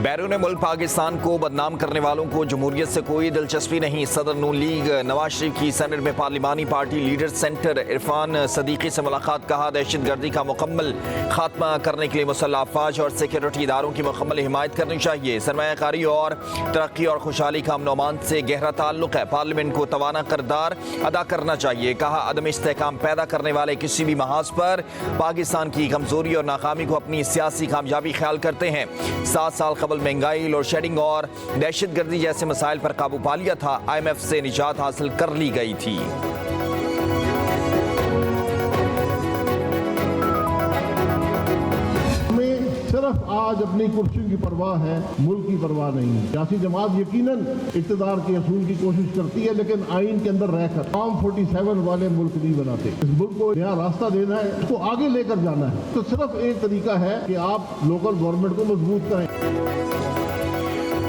बैरून मुल्क पाकिस्तान को बदनाम करने वालों को जमहूरियत से कोई दिलचस्पी नहीं। सदर नून लीग नवाज शरीफ की सेनेट में पार्लिमानी party leader senator Irfan Siddiqui से मुलाकात। कहा दहशत गर्दी का मुकम्मल खात्मा करने के लिए मुसल्लह अफवाज और सिक्योरिटी इदारों की मुकम्मल हिमायत करनी चाहिए। सरमायाकारी और तरक्की और खुशहाली का अमन अमान से गहरा ताल्लुक है। पार्लियामेंट को तवाना किरदार अदा करना चाहिए। कहा अदम इस्तेहकाम पैदा करने वाले किसी भी महाज पर पाकिस्तान की कमजोरी और नाकामी को अपनी सियासी कामयाबी ख्याल करते हैं। 7 साल कबल महंगाई, लोड शेडिंग और दहशत गर्दी जैसे मसाइल पर काबू पा लिया था। IMF से निजात हासिल कर ली गई थी। सिर्फ आज अपनी कुर्सी की परवाह है, मुल्क की परवाह नहीं है। सियासी जमात यकीनन इक़्तिदार के असूल की कोशिश करती है, लेकिन आइन के अंदर रहकर फॉर्म 47 वाले मुल्क नहीं बनाते। इस मुल्क को नया रास्ता देना है, इसको आगे लेकर जाना है। तो सिर्फ एक तरीका है कि आप लोकल गवर्नमेंट को मजबूत करें।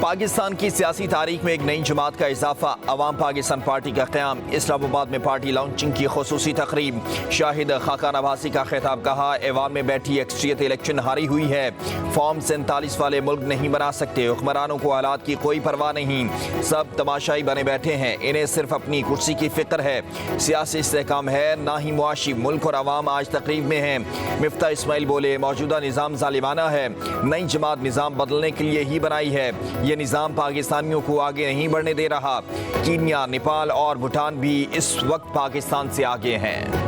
पाकिस्तान की सियासी तारीख में एक नई जमात का इजाफा। अवाम पाकिस्तान पार्टी का क़याम। इस्लामाबाद में पार्टी लॉन्चिंग की खुसूसी तकरीब। शाहिद खाकान अब्बासी का खिताब। कहा ऐवान में बैठी अक्सरियत इलेक्शन हारी हुई है। फॉर्म 47 वाले मुल्क नहीं बना सकते। हुक्मरानों को हालात की कोई परवाह नहीं, सब तमाशाई बने बैठे हैं। इन्हें सिर्फ अपनी कुर्सी की फिक्र है, सियासी इस्तेहकाम है ना ही मुआशी। मुल्क और अवाम आज तकरीब में हैं। मिफ्ता इस्माइल बोले मौजूदा निज़ाम जालिमाना है। नई जमात निज़ाम बदलने के लिए ही बनाई है। ये निज़ाम पाकिस्तानियों को आगे नहीं बढ़ने दे रहा। कीनिया, नेपाल और भूटान भी इस वक्त पाकिस्तान से आगे हैं।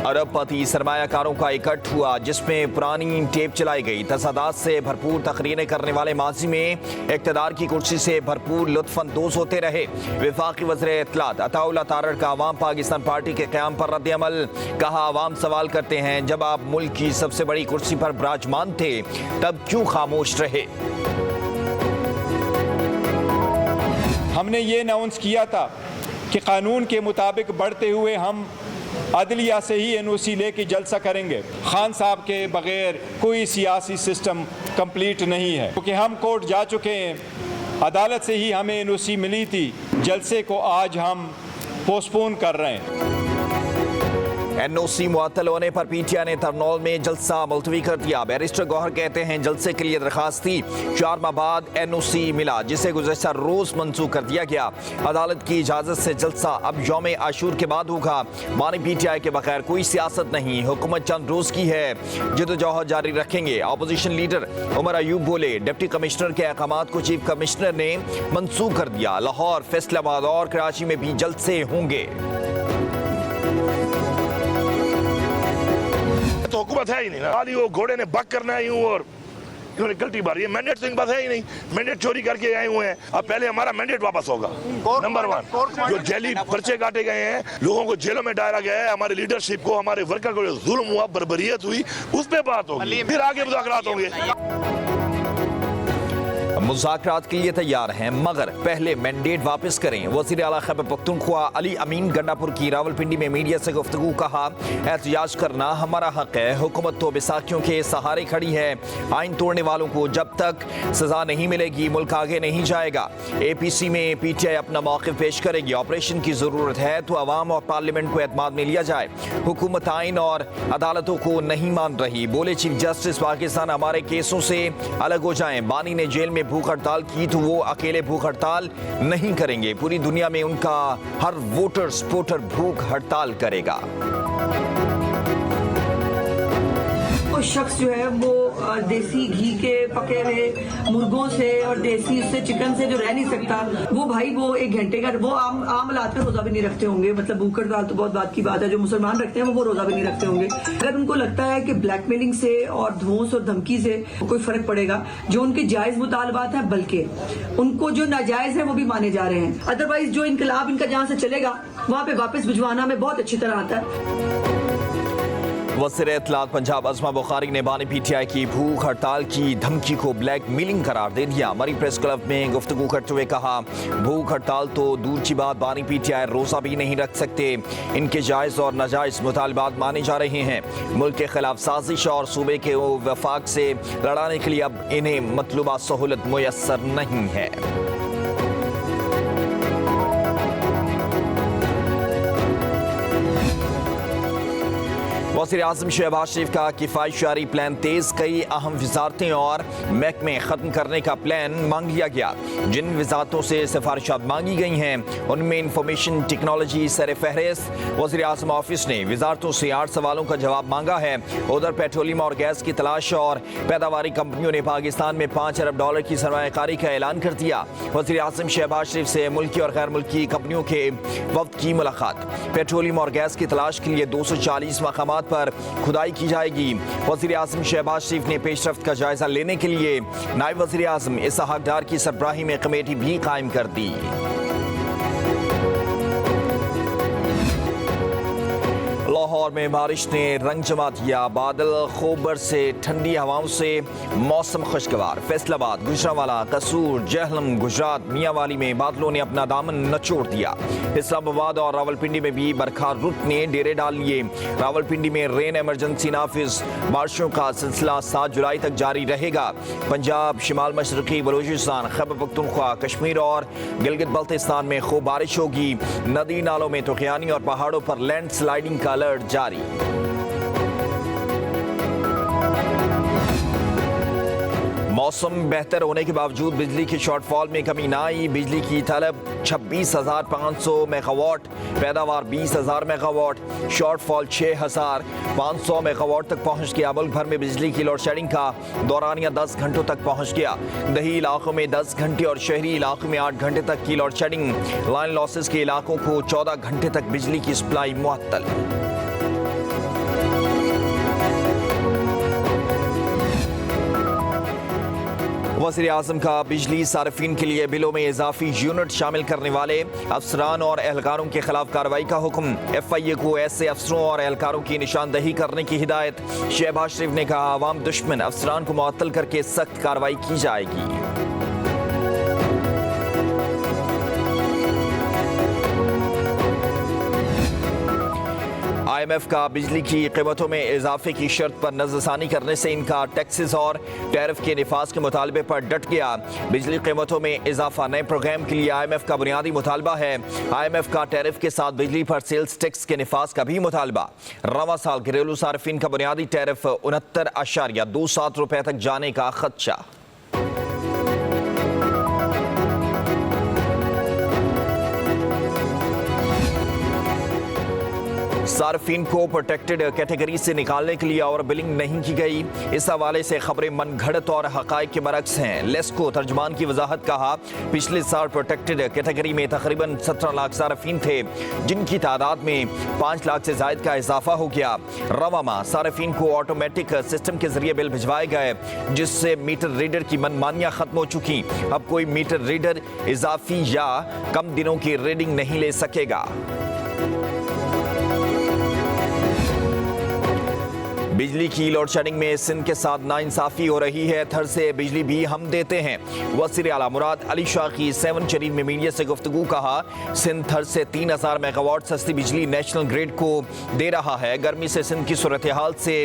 अरबपति सरमायाकारों का इकट्ठ हुआ, जिसमें पुरानी टेप चलाई गई। तसादात से भरपूर तकरीरें करने वाले माजी में इक़्तिदार की कुर्सी से भरपूर लुत्फ़अंदोज़ होते रहे। वफाकी वज़ीर इत्तलात अताउल्लाह तारड़ का अवाम पाकिस्तान पार्टी के क़याम पर रद्द-ए-अमल। कहा अवाम सवाल करते हैं, जब आप मुल्क की सबसे बड़ी कुर्सी पर विराजमान थे तब क्यों खामोश रहे। हमने ये अनाउंस किया था कि कानून के मुताबिक बढ़ते हुए हम अदलिया से ही NOC लेके जलसा करेंगे। खान साहब के बगैर कोई सियासी सिस्टम कंप्लीट नहीं है, क्योंकि हम कोर्ट जा चुके हैं। अदालत से ही हमें NOC मिली थी। जलसे को आज हम पोस्टपोन कर रहे हैं। NOC मुअत्तल होने पर PTI ने तरनौल में जलसा मुलतवी कर दिया। बैरिस्टर गौहर कहते हैं जलसे के लिए दरखास्त थी, 4 माह बाद NOC मिला, जिसे गुज़श्ता रोज़ मंसूख कर दिया गया। अदालत की इजाज़त से जलसा अब यौम आशूर के बाद होगा। मानी PTI के बगैर कोई सियासत नहीं, हुकूमत चंद रोज़ की है, जदोजहद जारी रखेंगे। अपोजिशन लीडर उमर अयूब बोले डिप्टी कमिश्नर के अहकामात को चीफ कमिश्नर ने मंसूख कर दिया। लाहौर, फैसलाबाद और कराची में भी जलसे होंगे। तो हुकूमत है ही नहीं ना, खाली वो घोड़े ने बक करना है यूं, और इन्होंने गलती बारी है। मैंडेट तो इनके पास है ही नहीं, मैंडेट चोरी करके आए हुए हैं। अब पहले हमारा मैंडेट वापस होगा। नंबर 1 जो जेली पर्चे काटे गए हैं, लोगों को जेलों में डाला गया है, हमारी लीडरशिप को, हमारे वर्कर को जो जुल्म हुआ, बर्बरियत हुई, उस पर बात होगी, फिर आगे मुज़ाकरात होंगे। मुज़ाकरात के लिए तैयार हैं, मगर पहले मैंडेट वापस करें। वज़ीर आला खैबर पख्तूनख्वा अली अमीन गंडापुर की रावलपिंडी में मीडिया से गुफ्तगू। कहा एहतजाज करना हमारा हक है, हुकूमत तो बैसाखियों के सहारे खड़ी है। आइन तोड़ने वालों को जब तक सजा नहीं मिलेगी मुल्क आगे नहीं जाएगा। APC में PTI अपना मौक़िफ़ पेश करेगी। ऑपरेशन की ज़रूरत है तो अवाम और पार्लियामेंट को एतमाद में लिया जाए। हुकूमत आइन और अदालतों को नहीं मान रही। बोले चीफ जस्टिस पाकिस्तान हमारे केसों से अलग हो जाएं। बानी ने जेल में भूख हड़ताल की तो वो अकेले भूख हड़ताल नहीं करेंगे, पूरी दुनिया में उनका हर वोटर सपोर्टर भूख हड़ताल करेगा। वो शख्स जो है वो देसी घी के पके हुए मुर्गों से और देसी उससे चिकन से जो रह नहीं सकता, वो भाई वो 1 घंटे का वो आम हालात में रोजा भी नहीं रखते होंगे। मतलब भूख हड़ताल तो बहुत बात की बात है, जो मुसलमान रखते हैं वो रोजा भी नहीं रखते होंगे। अगर उनको लगता है कि ब्लैकमेलिंग से और धौंस और धमकी से कोई फर्क पड़ेगा, जो उनके जायज मुतालबात हैं, बल्कि उनको जो नाजायज है वो भी माने जा रहे हैं। अदरवाइज जो इनकलाब इनका जहाँ से चलेगा वहाँ पे वापस भिजवाना में बहुत अच्छी तरह आता है। वज़ीर इत्तलात पंजाब अज़मा बुखारी ने बानी PTI की भूख हड़ताल की धमकी को ब्लैकमेलिंग करार दे दिया। मरी प्रेस क्लब में गुफ्तगू करते हुए कहा भूख हड़ताल तो दूर की बात, बानी PTI रोज़ा भी नहीं रख सकते। इनके जायज़ और नाजायज़ मुतालबात माने जा रहे हैं। मुल्क के खिलाफ साजिश और सूबे के वफाक से लड़ाने के लिए अब इन्हें मतलूबा सहूलत मुयस्सर नहीं है। वज़ीर आज़म शहबाज शरीफ का किफ़ायत जारी प्लान तेज़, कई अहम वज़ारतें और महकमे ख़त्म करने का प्लान मांग लिया गया। जिन वज़ारतों से सिफारिशात मांगी गई हैं उनमें इंफॉर्मेशन टेक्नोलॉजी सर फहरिस्त। वज़ीर आज़म ऑफिस ने वज़ारतों से 8 सवालों का जवाब मांगा है। उधर पेट्रोलियम और गैस की तलाश और पैदावारी कंपनियों ने पाकिस्तान में $5 अरब की सरमायाकारी का ऐलान कर दिया। वज़ीर आज़म शहबाज शरीफ से मुल्की और गैर मुल्की कंपनियों के वफ्द की मुलाकात। पेट्रोलियम और गैस की तलाश के लिए 240 मकामात पर खुदाई की जाएगी। वज़ीर आज़म शहबाज शरीफ ने पेशरफ्त का जायजा लेने के लिए नायब वज़ीर आज़म इसहाक डार की सरबराही में कमेटी भी कायम कर दी। लाहौर में बारिश ने रंग जमा दिया, बादल खूब बरसे, ठंडी हवाओं से मौसम खुशगवार। फैसलाबाद, गुजरांवाला, कसूर, जहलम, गुजरात, मियांवाली में बादलों ने अपना दामन नचोड़ दिया। इस्लामाबाद और रावलपिंडी में भी बरखा रुत ने डेरे डाल लिए। रावलपिंडी में रेन इमरजेंसी नाफिज, बारिशों का सिलसिला 7 जुलाई तक जारी रहेगा। पंजाब, शिमाल मशरकी बलूचिस्तान, खैबर पख्तूनख्वा, कश्मीर और गिलगित बल्तिस्तान में खूब बारिश होगी। नदी नालों में तुगयानी और पहाड़ों पर लैंड स्लाइडिंग का अलर्ट जारी। मौसम बेहतर होने के बावजूद बिजली की शॉर्टफॉल में कमी ना आई। बिजली की तलब 26,500 मेगावाट, पैदावार 20,000 मेगावाट, शॉर्टफॉल 6,500 मेगावाट तक पहुंच गया। मुल्क भर में बिजली की लोड शेडिंग का दौरानिया 10 घंटों तक पहुंच गया। दही इलाकों में 10 घंटे और शहरी इलाकों में 8 घंटे तक की लोड शेडिंग। लाइन लॉसेस के इलाकों को 14 घंटे तक बिजली की सप्लाई मुअत्तल। वज़ीर आज़म का बिजली सार्फिन के लिए बिलों में इजाफी यूनिट शामिल करने वाले अफसरान और एहलकारों के खिलाफ कार्रवाई का हुक्म। FIA को ऐसे अफसरों और एहलकारों की निशानदही करने की हिदायत। शहबाज शरीफ ने कहा, अवाम दुश्मन अफसरान को मुअत्तल करके सख्त कार्रवाई की जाएगी। IMF का बिजली की कीमतों में इजाफे की शर्त पर नजरसानी करने से इनकार। टैक्सेस और टैरिफ के निफाज के मुतालबे पर डट गया। बिजली कीमतों में इजाफा नए प्रोग्राम के लिए IMF का बुनियादी मुतालबा है। IMF का टैरिफ के साथ बिजली पर सेल्स टैक्स के निफाज का भी मुतालबा। रवां साल घरेलू सार्फिन का बुनियादी टैरिफ 69.27 रुपए तक जाने का खदशा। सार्फिन को प्रोटेक्टेड कैटेगरी से निकालने के लिए और बिलिंग नहीं की गई। इस हवाले से खबरें मनगढ़ंत और हकायक के बरक्स हैं। लेस्को तर्जमान की वजाहत कहा, पिछले साल प्रोटेक्टेड कैटेगरी में तकरीबन 17 लाख सार्फिन थे, जिनकी तादाद में 5 लाख से जायद का इजाफा हो गया। रवां माह सार्फिन को ऑटोमेटिक सिस्टम के जरिए बिल भिजवाए गए, जिससे मीटर रीडर की मनमानियां खत्म हो चुकी। अब कोई मीटर रीडर इजाफी या कम दिनों की रीडिंग नहीं ले सकेगा। बिजली की लोड शेडिंग में सिंध के साथ नाइंसाफी हो रही है। थर से बिजली भी हम देते हैं। वज़ीर आला मुराद अली शाह की 7 शरीफ में मीडिया से गुफ्तगू। कहा, सिंध थर से 3000 मेगावाट सस्ती बिजली नेशनल ग्रिड को दे रहा है। गर्मी से सिंध की सूरत हाल से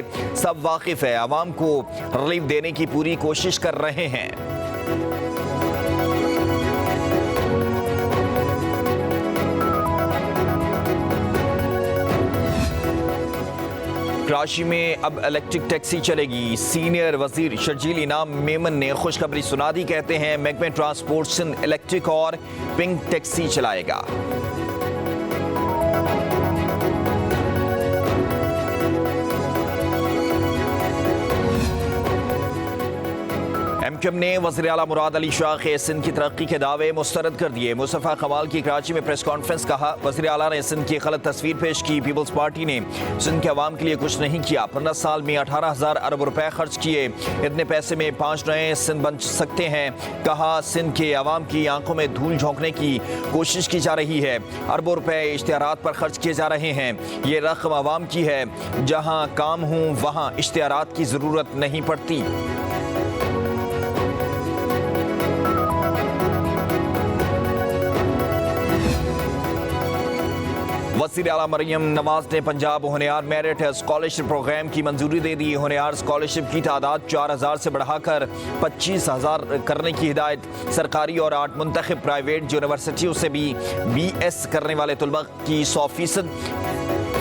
सब वाकिफ है। आवाम को रिलीफ देने की पूरी कोशिश कर रहे हैं। कराची में अब इलेक्ट्रिक टैक्सी चलेगी। सीनियर वजीर शर्जील इनाम मेमन ने खुशखबरी सुना दी। कहते हैं, महकमे ट्रांसपोर्ट सिंध इलेक्ट्रिक और पिंक टैक्सी चलाएगा। MQM ने वज़ीर आला मुराद अली शाह के सिंध की तरक्की के दावे मुस्तरद कर दिए। मुस्तफ़ा कमाल की कराची में प्रेस कॉन्फ्रेंस। कहा, वज़ीर आला ने सिंध की गलत तस्वीर पेश की। पीपल्स पार्टी ने सिंध के अवाम के लिए कुछ नहीं किया। 15 साल में 18,000 अरब रुपए खर्च किए। इतने पैसे में 5 नए सिंध बन सकते हैं। कहा, सिंध के अवाम की आंखों में धूल झोंकने की कोशिश की जा रही है। अरबों रुपए इश्तिहारात पर खर्च किए जा रहे हैं। ये रकम अवाम की है। जहाँ काम हूँ वहाँ इश्तिहारात की ज़रूरत नहीं पड़ती। वज़ीर आला मरियम नवाज ने पंजाब होनहार मेरिट स्कॉलरशिप प्रोग्राम की मंजूरी दे दी। होनहार स्कॉलरशिप की तादाद 4000 से बढ़ाकर 25,000 करने की हिदायत। सरकारी और 8 मुंतखब प्राइवेट यूनिवर्सिटियों से भी BS करने वाले तलबा की 100%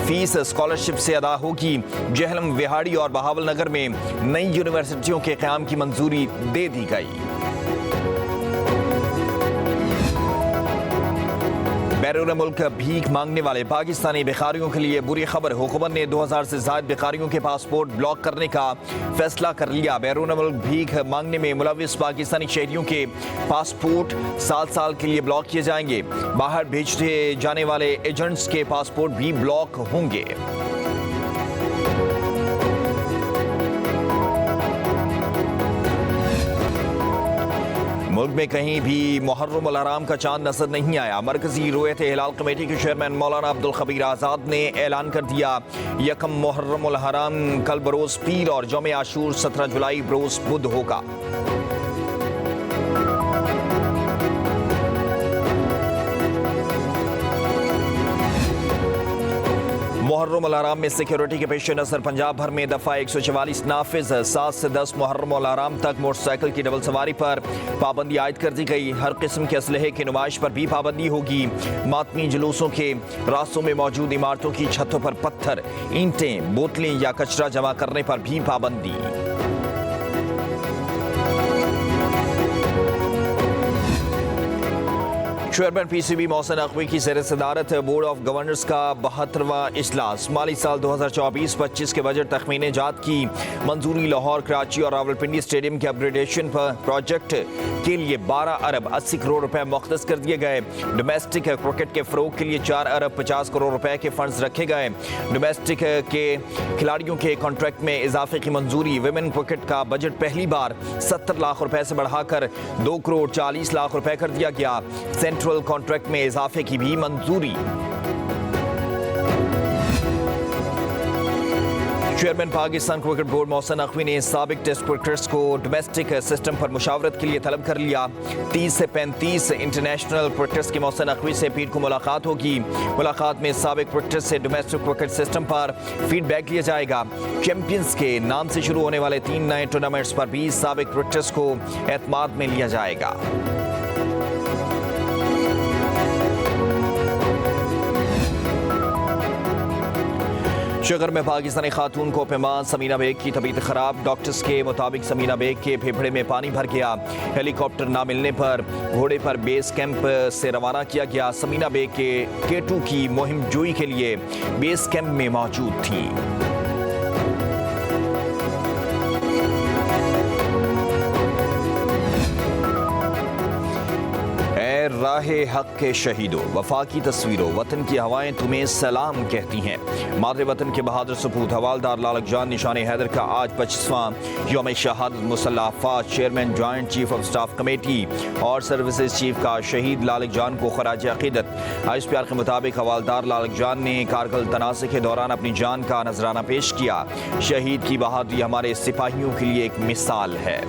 फीस स्कॉलरशिप से अदा होगी। जहलम, विहाड़ी और बहावल नगर में नई यूनिवर्सिटियों के क़याम की मंजूरी दे दी गई। बैरून मुल्क भीख मांगने वाले पाकिस्तानी भिखारियों के लिए बुरी खबर। हुकूमत ने 2000 से ज्यादा भिखारियों के पासपोर्ट ब्लॉक करने का फैसला कर लिया। बैरून मुल्क भीख मांगने में मुलविस पाकिस्तानी शहरियों के पासपोर्ट 7 साल के लिए ब्लॉक किए जाएंगे। बाहर भेजे जाने वाले एजेंट्स के पासपोर्ट भी ब्लॉक होंगे। मुल्क में कहीं भी मुहर्रम अल हराम का चांद नजर नहीं आया। मरकजी रोयत हिलाल कमेटी के चेयरमैन मौलाना अब्दुल खबीर आज़ाद ने ऐलान कर दिया, यकम मुहर्रम अल हराम कल बरोज पीर और यौम आशूर 17 जुलाई बरोज बुध होगा। मुहर्रम अल हराम में सिक्योरिटी के पेश नज़र पंजाब भर में दफ़ा 144 नाफिज। 7 से 10 मुहर्रम अल हराम तक मोटरसाइकिल की डबल सवारी पर पाबंदी आयद कर दी गई। हर किस्म के असलहे की नुमाइश पर भी पाबंदी होगी। मातमी जुलूसों के रास्तों में मौजूद इमारतों की छतों पर पत्थर, ईंटें, बोतलें या कचरा जमा करने पर भी पाबंदी। चेयरमैन PCB मोहसिन नकवी की ज़ेर सदारत बोर्ड ऑफ गवर्नर्स का 72वां इजलास। माली साल 2024-25 के बजट तखमीने जात की मंजूरी। लाहौर, कराची और रावलपिंडी स्टेडियम के अपग्रेडेशन पर प्रोजेक्ट के लिए 12 अरब 80 करोड़ रुपए मुख्तस कर दिए गए। डोमेस्टिक क्रिकेट के फ़रोग के लिए 4 अरब 50 करोड़ रुपए के फंड्स रखे गए। डोमेस्टिक के खिलाड़ियों के कॉन्ट्रैक्ट में इजाफे की मंजूरी। विमेन क्रिकेट का बजट पहली बार 70 लाख रुपए से बढ़ाकर 2 करोड़ 40 लाख रुपए कर दिया गया। सेंट्रल कॉन्ट्रैक्ट में इजाफे की भी मंजूरी। Chairman Pakistan cricket board Mohsin Naqvi ने साबिक टेस्ट क्रिकेटर्स को डोमेस्टिक सिस्टम पर मुशावरत के लिए तलब कर लिया। 30 से 35 इंटरनेशनल क्रिकेटर्स की मोहसिन नकवी से पीर को मुलाकात होगी। मुलाकात में साबिक क्रिकेटर्स से डोमेस्टिक क्रिकेट सिस्टम पर फीडबैक लिया जाएगा। चैंपियंस के नाम से शुरू होने वाले 3 नए टूर्नामेंट्स पर भी साबिक क्रिकेटर्स को एतमाद में लिया जाएगा। शगर में पाकिस्तानी खातून को पैमान समीना बेग की तबीयत खराब। डॉक्टर्स के मुताबिक समीना बेग के फेफड़े में पानी भर गया। हेलीकॉप्टर ना मिलने पर घोड़े पर बेस कैंप से रवाना किया गया। समीना बेग के K2 की मुहिम जोई के लिए बेस कैंप में मौजूद थी। राहे हक के शहीदों, वफा की तस्वीरों, वतन की हवाएं तुम्हें सलाम कहती हैं। मादरे वतन के बहादुर सपूत हवालदार लालक जान निशान हैदर का आज 25वां यौम शहादत। मुसल्लह अफवाज chairman joint chief of staff committee और सर्विसेज चीफ का शहीद लालक जान को खराज अकीदत। ISPR के मुताबिक हवालदार लालक जान ने कारगिल तनाज़े के दौरान अपनी जान का नजराना पेश किया। शहीद की बहादुरी हमारे सिपाहियों के लिए एक मिसाल है।